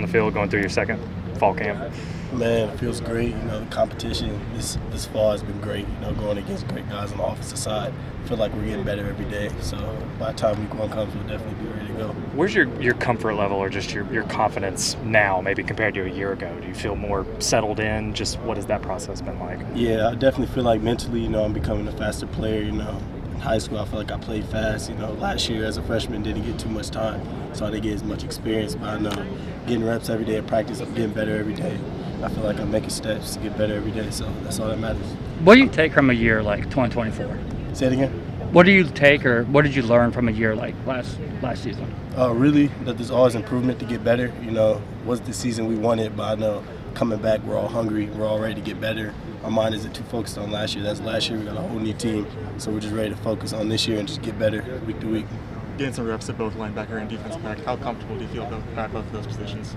the field going through your second fall camp? Man, it feels great. The competition this fall has been great. Going against great guys on the offensive side. I feel like we're getting better every day. So by the time week one comes, we'll definitely be ready to go. Where's your comfort level or just your confidence now, maybe compared to a year ago? Do you feel more settled in? Just what has that process been like? Yeah, I definitely feel like mentally, I'm becoming a faster player. In high school, I feel like I played fast. Last year as a freshman, didn't get too much time, so I didn't get as much experience. But I know getting reps every day at practice, I'm getting better every day. I feel like I'm making steps to get better every day, so that's all that matters. What do you take from a year like 2024? Say it again? What do you take or what did you learn from a year like last season? Really, that there's always improvement to get better. Wasn't the season we wanted, but I know coming back, we're all hungry. We're all ready to get better. Our mind isn't too focused on last year. That's last year. We got a whole new team, so we're just ready to focus on this year and just get better week to week. Getting some reps at both linebacker and defensive back, how comfortable do you feel about both of those positions?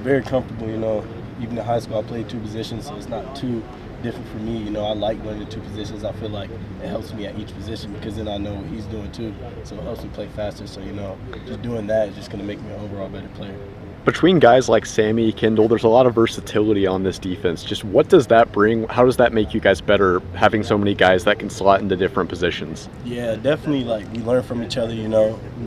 Very comfortable. Even in high school, I played two positions, so it's not too different for me. I like learning the two positions. I feel like it helps me at each position because then I know what he's doing too, so it helps me play faster. So just doing that is just going to make me an overall better player. Between guys like Sammy, Kendall, there's a lot of versatility on this defense. Just what does that bring? How does that make you guys better, having so many guys that can slot into different positions? Yeah, definitely. We learn from each other. We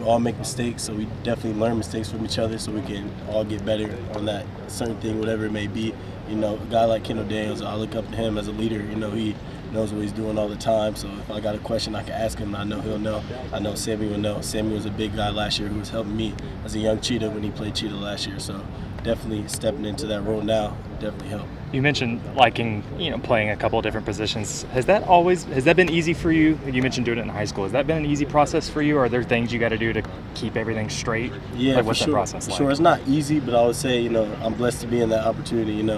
all make mistakes, so we definitely learn mistakes from each other so we can all get better on that certain thing, whatever it may be. A guy like Kendall Daniels, I look up to him as a leader. He knows what he's doing all the time. So if I got a question, I can ask him, and I know he'll know. I know Sammy will know. Sammy was a big guy last year who was helping me as a young cheetah when he played cheetah last year. So definitely stepping into that role now definitely helped. You mentioned liking, playing a couple of different positions. Has that been easy for you? You mentioned doing it in high school. Has that been an easy process for you? Or are there things you got to do to keep everything straight? Yeah, what's for that process like? Sure, it's not easy, but I would say, I'm blessed to be in that opportunity.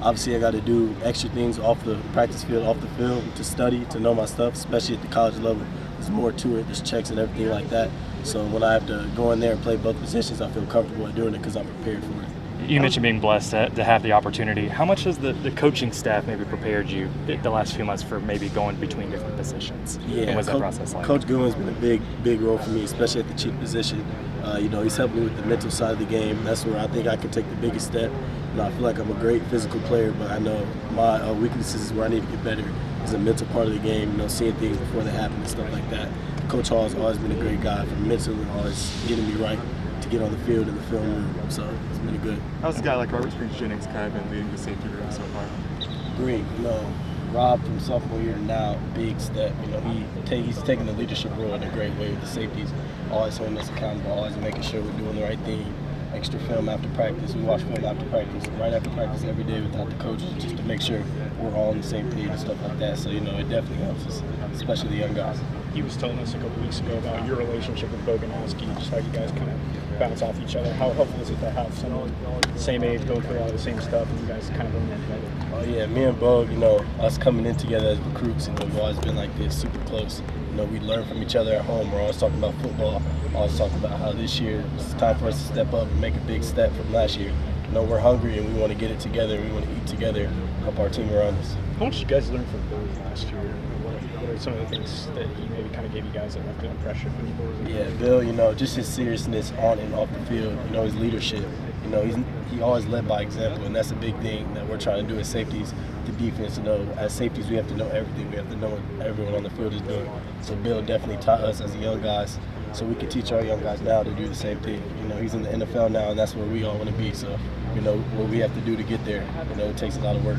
Obviously I got to do extra things off the practice field, off the field, to study, to know my stuff, especially at the college level. There's more to it, there's checks and everything like that. So when I have to go in there and play both positions, I feel comfortable at doing it because I'm prepared for it. You mentioned being blessed to have the opportunity. How much has the coaching staff maybe prepared you the last few months for maybe going between different positions? Yeah, and what's that process like? Coach Goodwin's been a big role for me, especially at the cheat position. He's helped me with the mental side of the game. That's where I think I can take the biggest step. I feel like I'm a great physical player, but I know my weaknesses is where I need to get better is the mental part of the game, seeing things before they happen and stuff like that. Coach Hall has always been a great guy for mentally, always getting me right to get on the field in the film room, so it's been good. How's a guy like Robert Springs-Jennings kind of been leading the safety room so far? Great. Rob from sophomore year to now, big step. He's taking the leadership role in a great way with the safeties, always holding us accountable, always making sure we're doing the right thing. Extra film after practice. We watch film after practice, right after practice every day without the coaches, just to make sure we're all on the same page and stuff like that. So, it definitely helps us, especially the young guys. He was telling us a couple weeks ago about your relationship with Boganowski, just how you guys kind of bounce off each other. How helpful is it to have someone the same age going through all the same stuff and you guys kind of learn that together? Oh yeah, me and Bog, us coming in together as recruits, we've always been like this, super close. We learn from each other at home. We're always talking about football, always talking about how this year it's time for us to step up and make a big step from last year. We're hungry and we want to get it together. We want to eat together, help our team around us. How much did you guys learn from Bill last year? What are some of the things that he maybe kind of gave you guys that left an impression? Yeah, Bill, just his seriousness on and off the field, his leadership. He always led by example, and that's a big thing that we're trying to do as safeties. The defense, as safeties, we have to know everything. We have to know what everyone on the field is doing. So Bill definitely taught us as young guys, so we can teach our young guys now to do the same thing. He's in the NFL now, and that's where we all want to be. So, what we have to do to get there, it takes a lot of work.